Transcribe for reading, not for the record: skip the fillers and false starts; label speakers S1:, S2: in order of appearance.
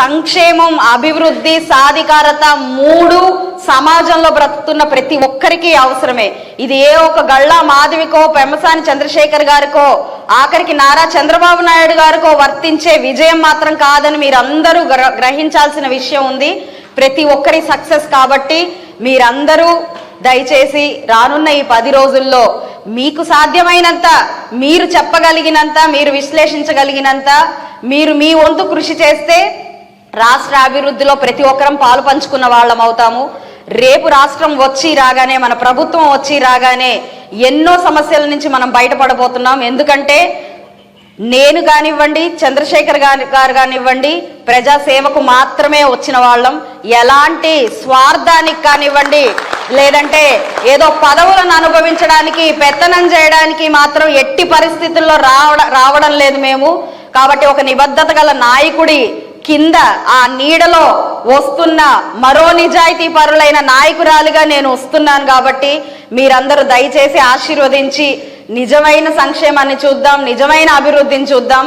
S1: సంక్షేమం, అభివృద్ధి, సాధికారత మూడు సమాజంలో బ్రతుకుతున్న ప్రతి ఒక్కరికి అవసరమే. ఇది ఏ ఒక గళ్ళా మాధవికో, పెమ్మసాని చంద్రశేఖర్ గారికో, ఆఖరికి నారా చంద్రబాబు నాయుడు గారికో వర్తించే విజయం మాత్రం కాదని మీరందరూ గ్రహించాల్సిన విషయం ఉంది. ప్రతి ఒక్కరి సక్సెస్ కాబట్టి మీరందరూ దయచేసి రానున్న ఈ 10 రోజుల్లో మీకు సాధ్యమైనంత, మీరు చెప్పగలిగినంత, మీరు విశ్లేషించగలిగినంత మీరు మీ వంతు కృషి చేస్తే రాష్ట్ర అభివృద్ధిలో ప్రతి ఒక్కరం పాలు పంచుకున్న వాళ్ళం అవుతాము. రేపు రాష్ట్రం వచ్చి రాగానే, మన ప్రభుత్వం వచ్చి రాగానే ఎన్నో సమస్యల నుంచి మనం బయటపడబోతున్నాం. ఎందుకంటే నేను కానివ్వండి, చంద్రశేఖర్ గారు కానివ్వండి, ప్రజాసేవకు మాత్రమే వచ్చిన వాళ్ళం. ఎలాంటి స్వార్థానికి కానివ్వండి, లేదంటే ఏదో పదవులను అనుభవించడానికి, పెత్తనం చేయడానికి మాత్రం ఎట్టి పరిస్థితుల్లో రావడం లేదు మేము. కాబట్టి ఒక నిబద్ధత గల నాయకుడి కింద ఆ నీడలో వస్తున్న మరో నిజాయితీ పరులైన నాయకురాలిగా నేను వస్తున్నాను. కాబట్టి మీరందరూ దయచేసి ఆశీర్వదించి నిజమైన సంక్షేమాన్ని చూద్దాం, నిజమైన అభివృద్ధిని చూద్దాం.